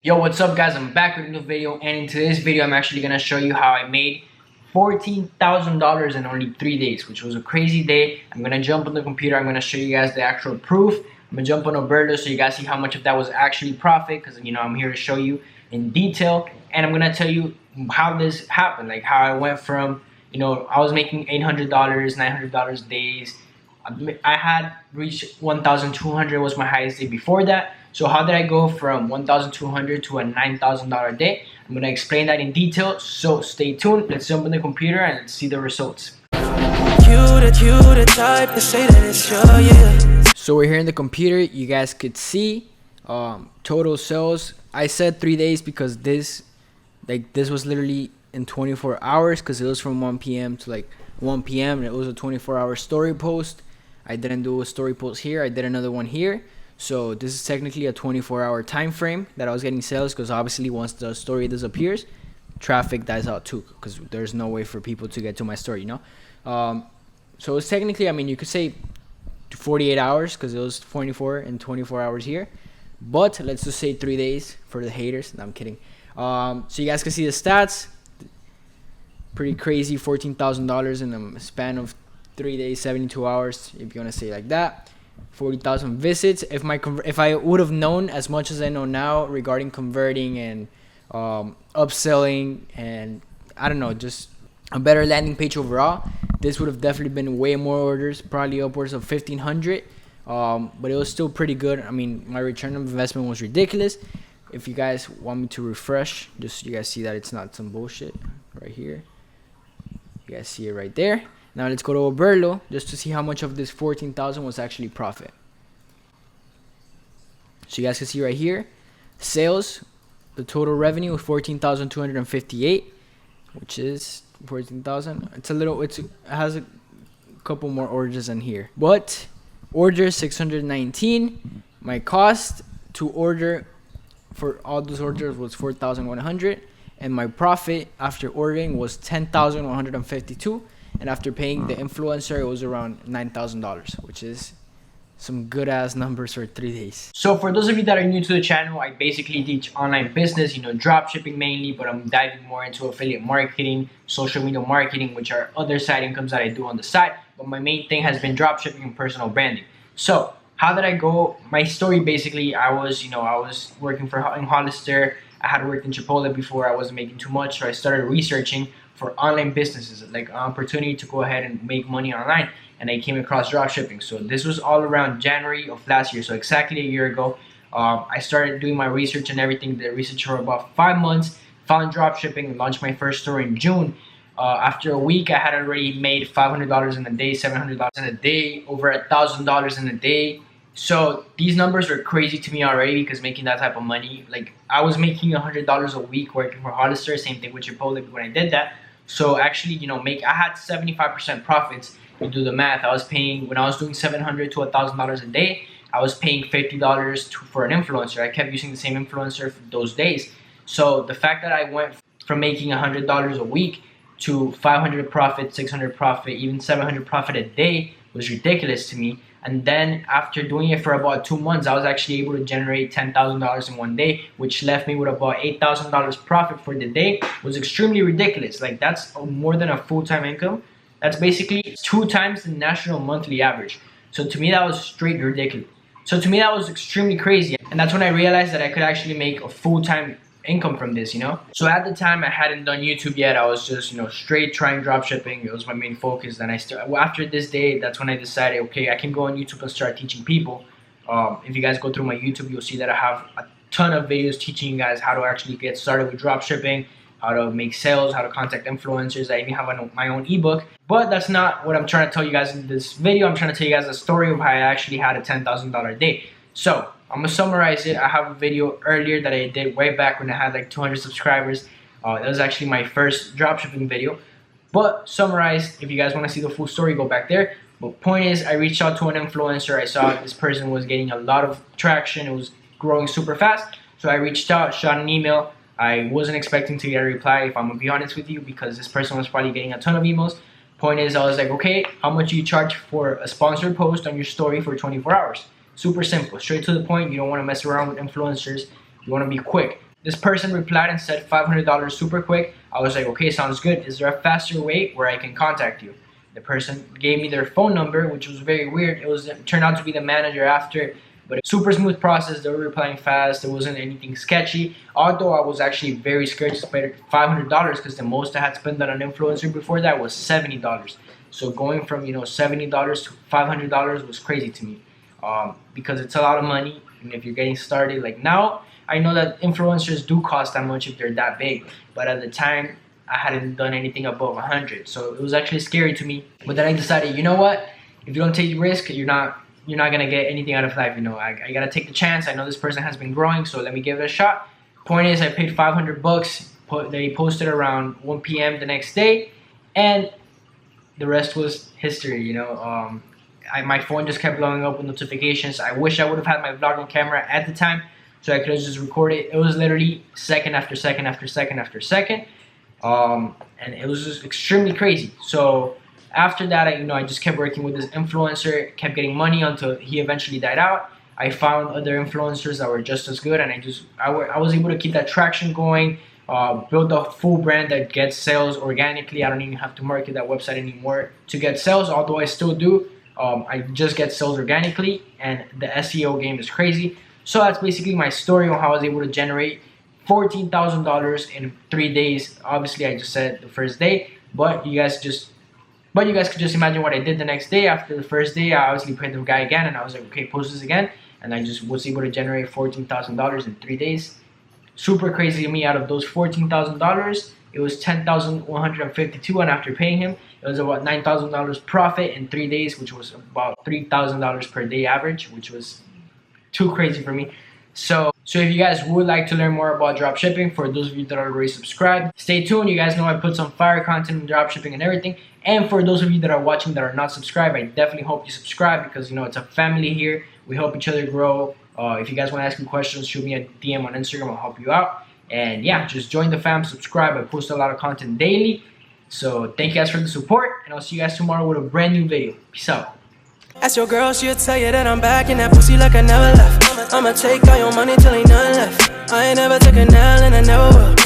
Yo, what's up guys? I'm back with a new video, and in today's video I'm actually gonna show you how I made $14,000 in only 3 days, which was a crazy day. I'm gonna jump on the computer, I'm gonna show you guys the actual proof. I'm gonna jump on Bedoya so you guys see how much of that was actually profit, because I'm here to show you in detail, and I'm gonna tell you how this happened, like how I went from I was making $800, $900 days. I had reached 1,200 was my highest day before that. So how did I go from 1,200 to a $9,000 day? I'm going to explain that in detail, so stay tuned. Let's jump on the computer and see the results. So we're here in the computer. You guys could see total sales. I said 3 days because this was literally in 24 hours, because it was from 1 p.m. to like 1 p.m. and it was a 24-hour story post. I didn't do a story post here, I did another one here. So this is technically a 24-hour time frame that I was getting sales, because obviously once the story disappears, traffic dies out too, because there's no way for people to get to my story, so it's technically, you could say 48 hours, because it was 24 and 24 hours here, but let's just say 3 days for the haters. No, I'm kidding. So you guys can see the stats. Pretty crazy, $14,000 in a span of 3 days, 72 hours, if you want to say it like that. 40,000 visits. If I would have known as much as I know now regarding converting and upselling, and I don't know, just a better landing page overall, this would have definitely been way more orders, probably upwards of 1,500. But it was still pretty good. My return on investment was ridiculous. If you guys want me to refresh, just so you guys see that it's not some bullshit right here. You guys see it right there. Now let's go to Bedoya just to see how much of this 14,000 was actually profit. So you guys can see right here, sales, the total revenue was 14,258, which is 14,000. It has a couple more orders in here, but orders 619. My cost to order for all those orders was 4,100, and my profit after ordering was 10,152. And after paying the influencer, it was around $9,000, which is some good ass numbers for 3 days. So for those of you that are new to the channel, I basically teach online business, drop shipping mainly, but I'm diving more into affiliate marketing, social media marketing, which are other side incomes that I do on the side. But my main thing has been drop shipping and personal branding. So how did I go? My story basically, I was working in Hollister. I had worked in Chipotle before. I wasn't making too much, so I started researching for online businesses, like an opportunity to go ahead and make money online, and I came across drop shipping. So this was all around January of last year, so exactly a year ago. I started doing my research and everything, the research for about 5 months, found drop shipping, launched my first store in June. After a week, I had already made $500 in a day, $700 in a day, over $1,000 in a day. So these numbers are crazy to me already, because making that type of money, like I was making $100 a week working for Hollister, same thing with Chipotle when I did that. So actually, I had 75% profits. You do the math. I was paying, when I was doing $700 to $1,000 a day, I was paying $50 for an influencer. I kept using the same influencer for those days. So the fact that I went from making $100 a week to 500 profit, 600 profit, even 700 profit a day was ridiculous to me. And then after doing it for about 2 months, I was actually able to generate $10,000 in one day, which left me with about $8,000 profit for the day. It was extremely ridiculous. Like, that's more than a full-time income. That's basically 2 times the national monthly average. So to me, that was straight ridiculous. So to me, that was extremely crazy. And that's when I realized that I could actually make a full-time income from this, So at the time, I hadn't done YouTube yet. I was just, straight trying drop shipping. It was my main focus. Then after this day, that's when I decided, okay, I can go on YouTube and start teaching people. If you guys go through my YouTube, you'll see that I have a ton of videos teaching you guys how to actually get started with drop shipping, how to make sales, how to contact influencers. I even have my own ebook. But that's not what I'm trying to tell you guys in this video. I'm trying to tell you guys a story of how I actually had a $10,000 day. So I'm gonna summarize it. I have a video earlier that I did way back when I had like 200 subscribers. That was actually my first dropshipping video. But summarized, if you guys want to see the full story, go back there. But point is, I reached out to an influencer. I saw this person was getting a lot of traction. It was growing super fast. So I reached out, shot an email. I wasn't expecting to get a reply, if I'm gonna be honest with you, because this person was probably getting a ton of emails. Point is, I was like, okay, how much do you charge for a sponsored post on your story for 24 hours? Super simple, straight to the point. You don't want to mess around with influencers. You want to be quick. This person replied and said $500 super quick. I was like, okay, sounds good. Is there a faster way where I can contact you? The person gave me their phone number, which was very weird. It turned out to be the manager after, but a super smooth process. They were replying fast. There wasn't anything sketchy. Although I was actually very scared to spend $500 because the most I had spent on an influencer before that was $70. So going from $70 to $500 was crazy to me, because it's a lot of money. And if you're getting started, like now, I know that influencers do cost that much if they're that big, but at the time I hadn't done anything above 100, so it was actually scary to me. But then I decided, you know what? If you don't take risk, you're not gonna get anything out of life. I gotta take the chance. I know this person has been growing, so let me give it a shot. Point is, I paid $500. They posted around 1 p.m. the next day, and the rest was history. My phone just kept blowing up with notifications. I wish I would have had my vlogging camera at the time, so I could have just recorded. It was literally second after second after second after second, and it was just extremely crazy. So after that, I just kept working with this influencer, kept getting money until he eventually died out. I found other influencers that were just as good, and I was able to keep that traction going, build a full brand that gets sales organically. I don't even have to market that website anymore to get sales, although I still do. I just get sales organically, and the SEO game is crazy. So that's basically my story on how I was able to generate $14,000 in 3 days. Obviously, I just said the first day, but you guys could just imagine what I did the next day. After the first day, I obviously paid the guy again, and I was like, okay, post this again, and I just was able to generate $14,000 in 3 days. Super crazy to me. Out of those $14,000, it was $10,152, and after paying him, it was about $9,000 profit in 3 days, which was about $3,000 per day average, which was too crazy for me. So if you guys would like to learn more about dropshipping, for those of you that are already subscribed, stay tuned. You guys know I put some fire content in dropshipping and everything. And for those of you that are watching that are not subscribed, I definitely hope you subscribe, because it's a family here. We help each other grow. If you guys want to ask me questions, shoot me a DM on Instagram. I'll help you out. And yeah, just join the fam, subscribe. I post a lot of content daily. So thank you guys for the support, and I'll see you guys tomorrow with a brand new video. Peace out. Ask your girl, she'll tell you that I'm back in that pussy like I never left. I'ma take all your money till ain't none left. I ain't never took a L and I never will.